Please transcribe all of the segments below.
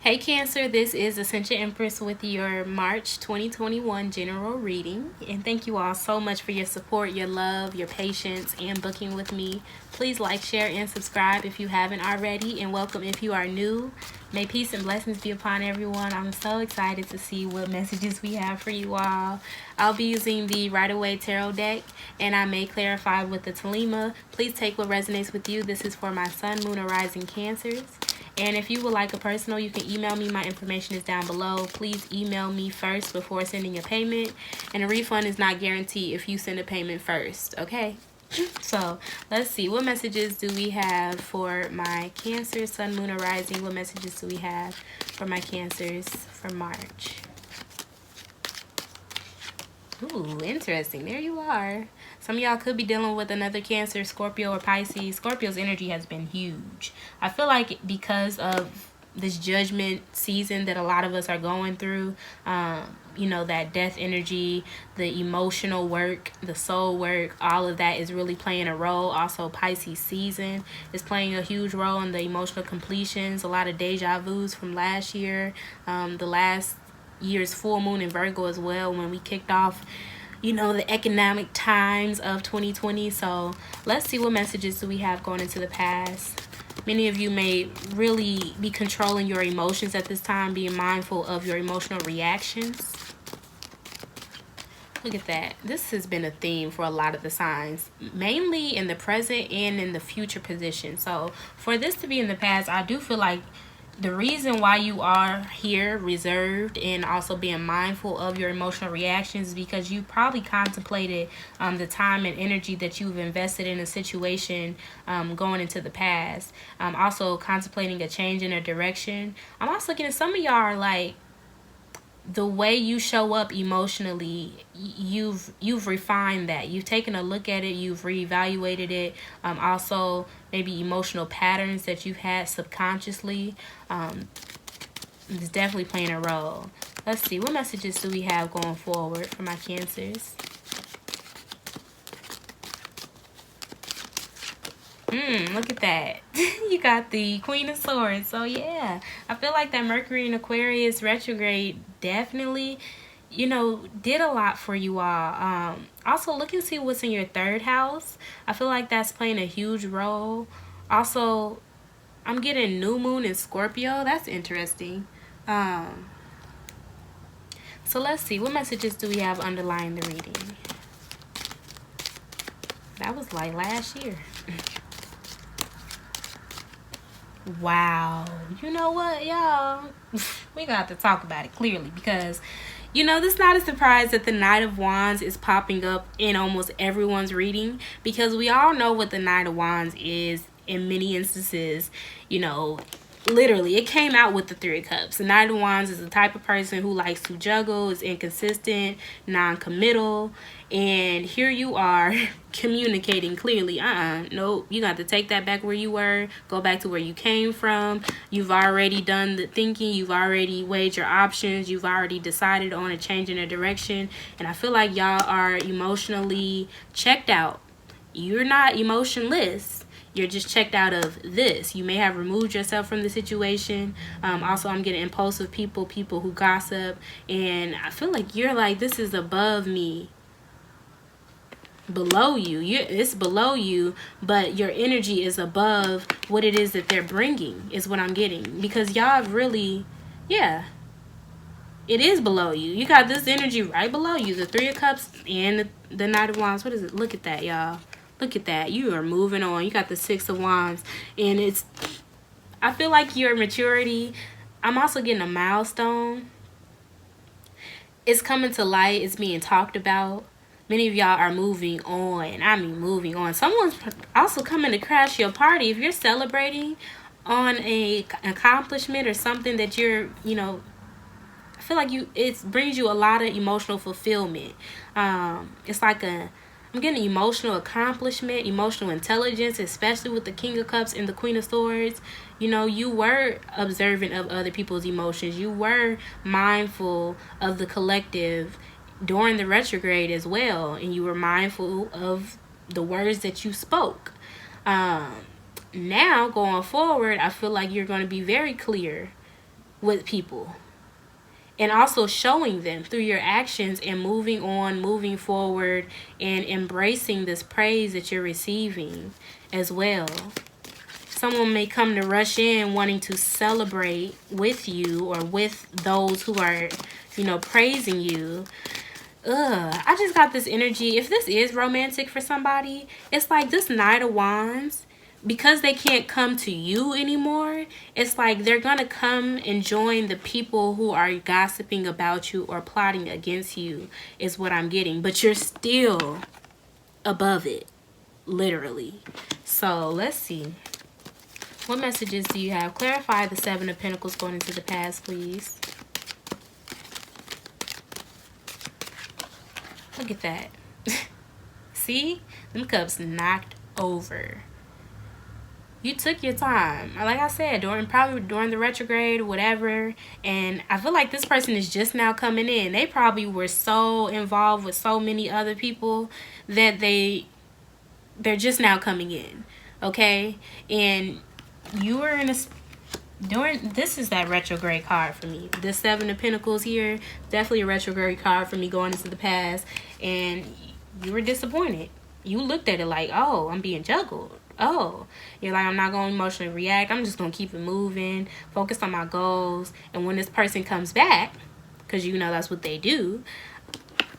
Hey Cancer, this is Ascension Empress with your March 2021 general reading. And thank you all so much for your support, your love, your patience, and booking with me. Please like, share, and subscribe if you haven't already. And welcome if you are new. May peace and blessings be upon everyone. I'm so excited to see what messages we have for you all. I'll be using the Right Away Tarot deck, and I may clarify with the Talima. Please take what resonates with you. This is for my Sun, Moon, or Rising Cancers. And if you would like a personal, you can email me. My information is down below. Please email me first before sending a payment. And a refund is not guaranteed if you send a payment first, okay? So let's see. What messages do we have for my Cancer, Sun, Moon, or Rising? What messages do we have for my Cancers for March? Ooh, interesting. There you are. Some of y'all could be dealing with another Cancer, Scorpio, or Pisces. Scorpio's energy has been huge. I feel like because of this judgment season that a lot of us are going through, you know, that death energy, the emotional work, the soul work, all of that is really playing a role. Also, Pisces season is playing a huge role in the emotional completions. A lot of deja vus from last year, the last year's full moon in Virgo as well, when we kicked off, you know, the economic times of 2020. So let's see what messages do we have going into the past. Many of you may really be controlling your emotions at this time, being mindful of your emotional reactions. Look at that. This has been a theme for a lot of the signs, mainly in the present and in the future position. So for this to be in the past, I do feel like the reason why you are here reserved and also being mindful of your emotional reactions is because you probably contemplated the time and energy that you've invested in a situation going into the past. Also contemplating a change in a direction. I'm also getting some of y'all are like, the way you show up emotionally, you've refined that. You've taken a look at it, you've reevaluated it. Also maybe emotional patterns that you've had subconsciously. It's definitely playing a role. Let's see, what messages do we have going forward for my Cancers? Look at that. You got the Queen of Swords. So yeah, I feel like that Mercury in Aquarius retrograde definitely, you know, did a lot for you all. Also look and see what's in your third house. I feel like that's playing a huge role. Also, I'm getting new moon in Scorpio. That's interesting. So let's see, what messages do we have underlying the reading? That was like last year. Wow. You know what, y'all? We got to talk about it clearly because, you know, this is not a surprise that the Knight of Wands is popping up in almost everyone's reading, because we all know what the Knight of Wands is in many instances. You know, literally, it came out with the Three of Cups. The Knight of Wands is the type of person who likes to juggle, is inconsistent, non-committal, and here you are communicating clearly. Nope, you got to take that back where you were, go back to where you came from. You've already done the thinking, you've already weighed your options, you've already decided on a change in a direction, and I feel like y'all are emotionally checked out. You're not emotionless. You're just checked out of this. You may have removed yourself from the situation. Also, I'm getting impulsive people who gossip. And I feel like you're like, this is above me. Below you. It's below you, but your energy is above what it is that they're bringing, is what I'm getting. Because y'all really, yeah, it is below you. You got this energy right below you. The Three of Cups and the Knight of Wands. What is it? Look at that, y'all. Look at that. You are moving on. You got the Six of Wands. And it's, I feel like your maturity, I'm also getting a milestone. It's coming to light. It's being talked about. Many of y'all are moving on. I mean, moving on. Someone's also coming to crash your party. If you're celebrating on an accomplishment or something that you're, you know, I feel like it brings you a lot of emotional fulfillment. It's like I'm getting emotional accomplishment, emotional intelligence, especially with the King of Cups and the Queen of Swords. You know, you were observant of other people's emotions. You were mindful of the collective during the retrograde as well. And you were mindful of the words that you spoke. Now, going forward, I feel like you're going to be very clear with people. And also showing them through your actions and moving on, moving forward, and embracing this praise that you're receiving as well. Someone may come to rush in wanting to celebrate with you or with those who are, praising you. I just got this energy. If this is romantic for somebody, it's like this Knight of Wands, because they can't come to you anymore, it's like they're gonna come and join the people who are gossiping about you or plotting against you, is what I'm getting. But you're still above it, literally. So let's see. What messages do you have? Clarify the Seven of Pentacles going into the past, please. Look at that. See? Them cups knocked over. You took your time. Like I said, probably during the retrograde, whatever. And I feel like this person is just now coming in. They probably were so involved with so many other people that they're just now coming in. Okay? And you were in a... this is that retrograde card for me. The Seven of Pentacles here, definitely a retrograde card for me going into the past. And you were disappointed. You looked at it like, oh, I'm being juggled. Oh, you're like, I'm not going to emotionally react. I'm just going to keep it moving, focus on my goals. And when this person comes back, because that's what they do,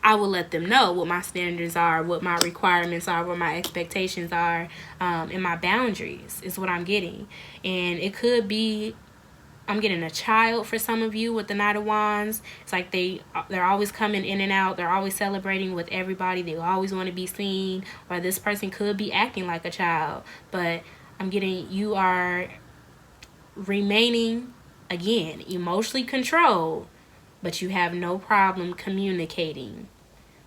I will let them know what my standards are, what my requirements are, what my expectations are, and my boundaries is what I'm getting. And it could be, I'm getting a child for some of you with the Knight of Wands. It's like they're always coming in and out. They're always celebrating with everybody. They always want to be seen. Or this person could be acting like a child. But I'm getting, you are remaining, again, emotionally controlled, but you have no problem communicating.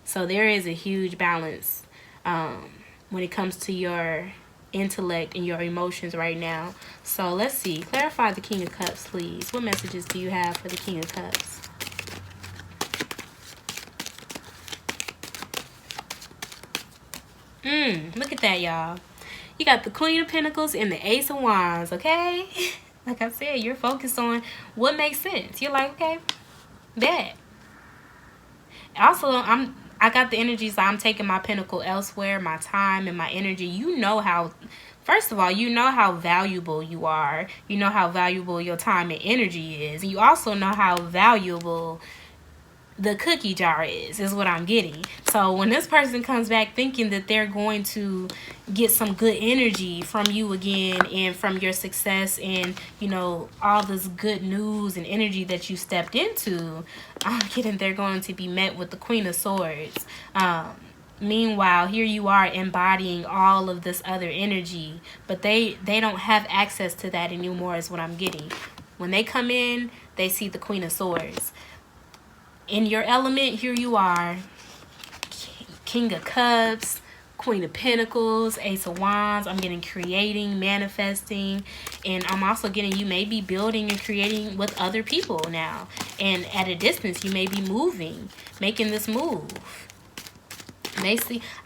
So there is a huge balance when it comes to your intellect and your emotions right now. So let's see. Clarify the King of Cups, please. What messages do you have for the King of Cups? Look at that, y'all. You got the Queen of Pentacles and the Ace of Wands, okay? Like I said, you're focused on what makes sense. You're like, okay, bet. Also, I got the energy, so I'm taking my pentacle elsewhere, my time and my energy. First of all, you know how valuable you are. You know how valuable your time and energy is. You also know how valuable the cookie jar is what I'm getting. So when this person comes back thinking that they're going to get some good energy from you again and from your success and, all this good news and energy that you stepped into, I'm getting they're going to be met with the Queen of Swords. Meanwhile, here you are embodying all of this other energy, but they don't have access to that anymore is what I'm getting. When they come in, they see the Queen of Swords. In your element, here you are, King of Cups, Queen of Pentacles, Ace of Wands. I'm getting creating, manifesting, and I'm also getting you may be building and creating with other people now. And at a distance, you may be moving, making this move.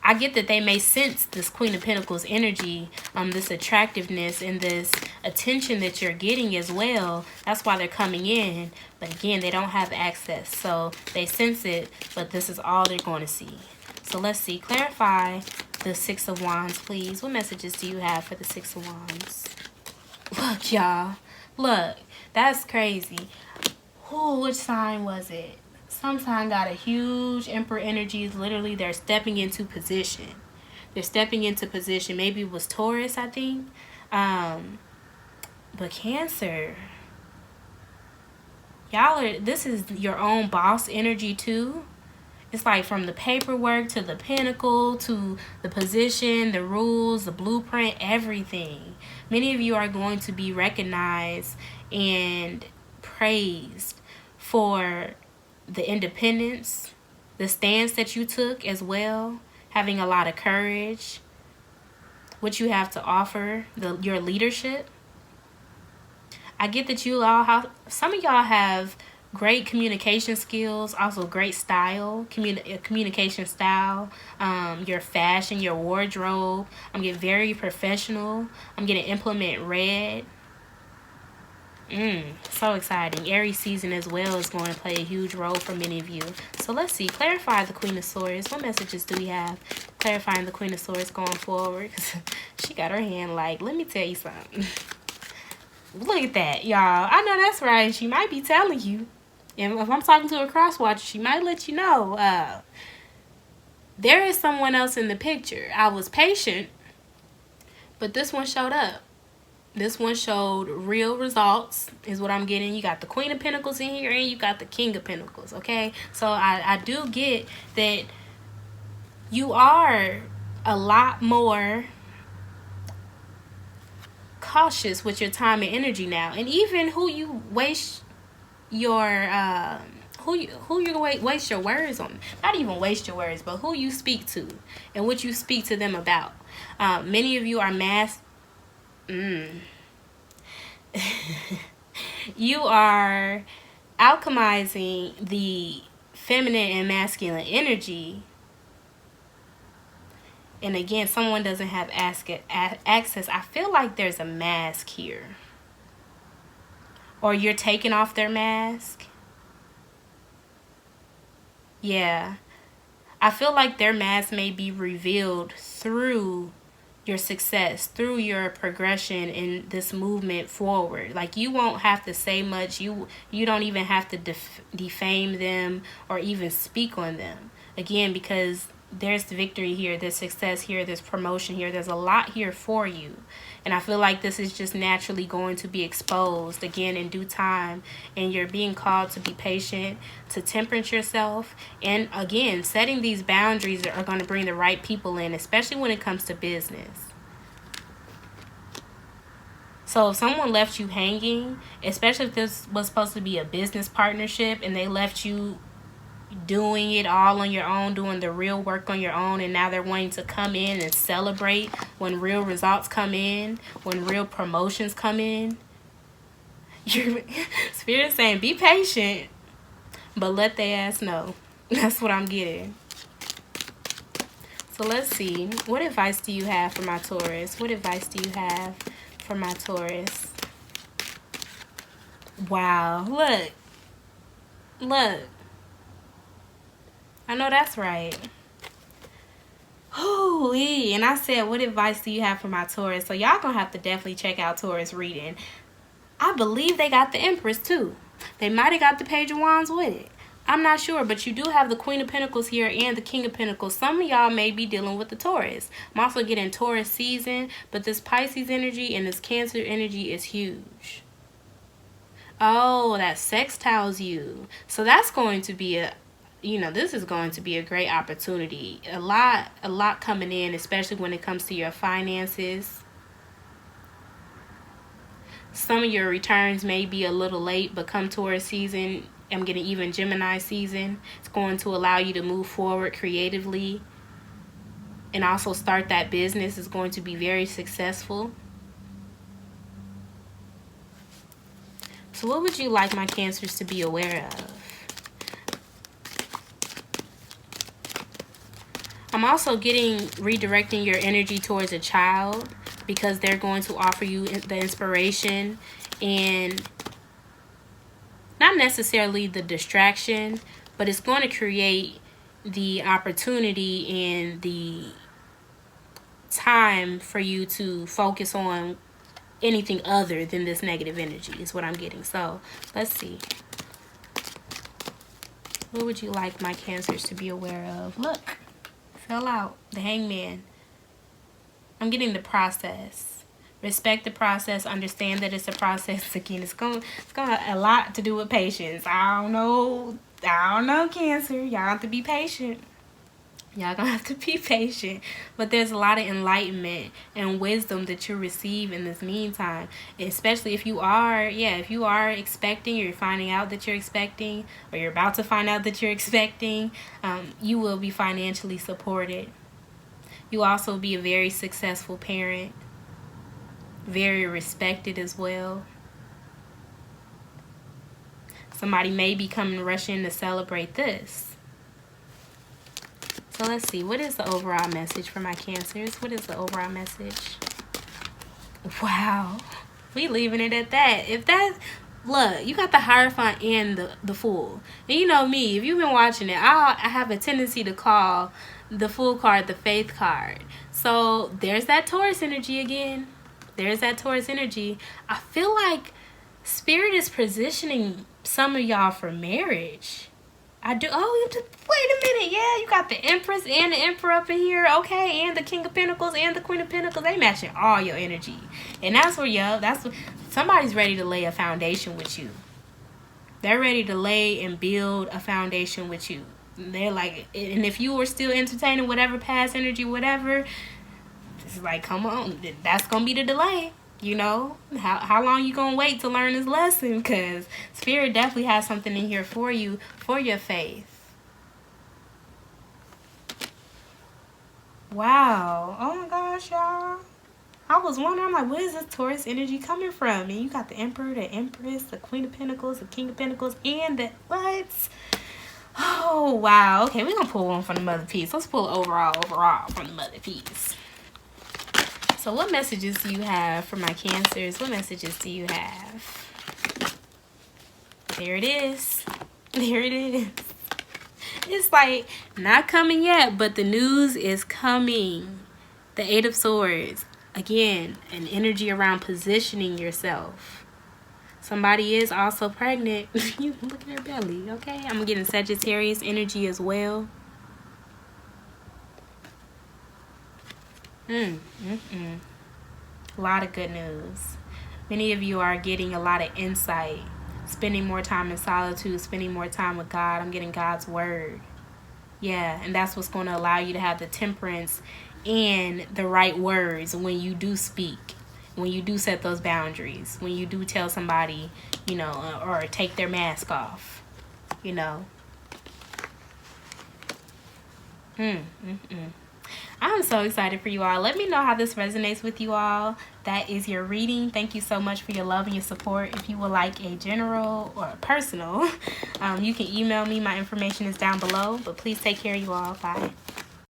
I get that they may sense this Queen of Pentacles energy, this attractiveness and this attention that you're getting as well. That's why they're coming in. But again, they don't have access. So they sense it, but this is all they're going to see. So let's see. Clarify the Six of Wands, please. What messages do you have for the Six of Wands? Look, y'all. Look, that's crazy. Which sign was it? Some sign got a huge Emperor energy. Literally, they're stepping into position. They're stepping into position. Maybe it was Taurus, I think. But Cancer. This is your own boss energy too. It's like from the paperwork to the pinnacle to the position, the rules, the blueprint, everything. Many of you are going to be recognized and praised for the independence, the stance that you took as well, having a lot of courage, what you have to offer, your leadership. I get that some of y'all have great communication skills, also great style, communication style, your fashion, your wardrobe. I'm getting very professional. I'm getting implement red. So exciting. Aries season as well is going to play a huge role for many of you. So let's see. Clarify the Queen of Swords. What messages do we have? Clarifying the Queen of Swords going forward. She got her hand like, let me tell you something. Look at that, y'all. I know that's right. She might be telling you. And if I'm talking to a cross watcher, she might let you know. There is someone else in the picture. I was patient, but this one showed up. This one showed real results is what I'm getting. You got the Queen of Pentacles in here and you got the King of Pentacles, okay? So I do get that you are a lot more cautious with your time and energy now. And even who you waste your who you waste your words on. Not even waste your words, but who you speak to and what you speak to them about. Many of you are you are alchemizing the feminine and masculine energy. And again, someone doesn't have access. I feel like there's a mask here. Or you're taking off their mask. Yeah. I feel like their mask may be revealed through your success, through your progression in this movement forward. Like, you won't have to say much. You don't even have to defame them or even speak on them. Again, because there's victory here, there's success here, there's promotion here, there's a lot here for you. And I feel like this is just naturally going to be exposed again in due time. And you're being called to be patient, to temperate yourself. And again, setting these boundaries are going to bring the right people in, especially when it comes to business. So if someone left you hanging, especially if this was supposed to be a business partnership and they left you doing it all on your own, doing the real work on your own, and now they're wanting to come in and celebrate when real results come in, when real promotions come in. Your spirit is saying, be patient, but let their ass know. That's what I'm getting. So let's see. What advice do you have for my Taurus? What advice do you have for my Taurus? Wow. Look. I know that's right. Holy. And I said, what advice do you have for my Taurus? So y'all gonna have to definitely check out Taurus reading. I believe they got the Empress too. They might have got the Page of Wands with it. I'm not sure, but you do have the Queen of Pentacles here and the King of Pentacles. Some of y'all may be dealing with the Taurus. I'm also getting Taurus season, but this Pisces energy and this Cancer energy is huge. Oh, that sextiles you. So that's going to be this is going to be a great opportunity. A lot coming in, especially when it comes to your finances. Some of your returns may be a little late, but come Taurus season, I'm getting even Gemini season. It's going to allow you to move forward creatively and also start that business. Is going to be very successful. So what would you like my Cancers to be aware of? I'm also getting redirecting your energy towards a child, because they're going to offer you the inspiration and not necessarily the distraction, but it's going to create the opportunity and the time for you to focus on anything other than this negative energy is what I'm getting. So let's see. What would you like my Cancers to be aware of? Look. Fell out. The Hangman. I'm getting the process. Respect the process. Understand that it's a process. Again, it's going a lot to do with patience. I don't know, Cancer. Y'all have to be patient. Y'all gonna have to be patient. But there's a lot of enlightenment and wisdom that you receive in this meantime. Especially if you are expecting, or you're finding out that you're expecting, or you're about to find out that you're expecting, you will be financially supported. You also be a very successful parent. Very respected as well. Somebody may be coming rushing to celebrate this. So let's see. What is the overall message for my Cancers? What is the overall message? Wow. We leaving it at that. If that, look, you got the Hierophant and the Fool. And you know me, if you've been watching it, I have a tendency to call the Fool card the Faith card. So there's that Taurus energy again. There's that Taurus energy. I feel like Spirit is positioning some of y'all for marriage. I do. Oh, wait a minute. Yeah, you got the Empress and the Emperor up in here. Okay, and the King of Pentacles and the Queen of Pentacles. They matching all your energy. And that's where, somebody's ready to lay a foundation with you. They're ready to lay and build a foundation with you. They're like, and if you were still entertaining whatever past energy, whatever, it's like, come on, that's going to be the delay. You know, how long you gonna wait to learn this lesson? Because Spirit definitely has something in here for you, for your faith. Wow. Oh my gosh, y'all. I was wondering, I'm like, where is this Taurus energy coming from? And you got the Emperor, the Empress, the Queen of Pentacles, the King of Pentacles, and the what? Oh, wow. Okay, we're gonna pull one from the mother piece. Let's pull overall from the mother piece. So what messages do you have for my Cancers? What messages do you have? There it is. There it is. It's like, not coming yet, but the news is coming. The Eight of Swords. Again, an energy around positioning yourself. Somebody is also pregnant. You look at her belly, okay? I'm getting Sagittarius energy as well. A lot of good news. Many of you are getting a lot of insight, spending more time in solitude, spending more time with God. I'm getting God's word. Yeah, and that's what's going to allow you to have the temperance and the right words when you do speak, when you do set those boundaries, when you do tell somebody, you know, or take their mask off, you know. I'm so excited for you all. Let me know how this resonates with you all. That is your reading. Thank you so much for your love and your support. If you would like a general or a personal, you can email me. My information is down below. But please take care of you all. Bye.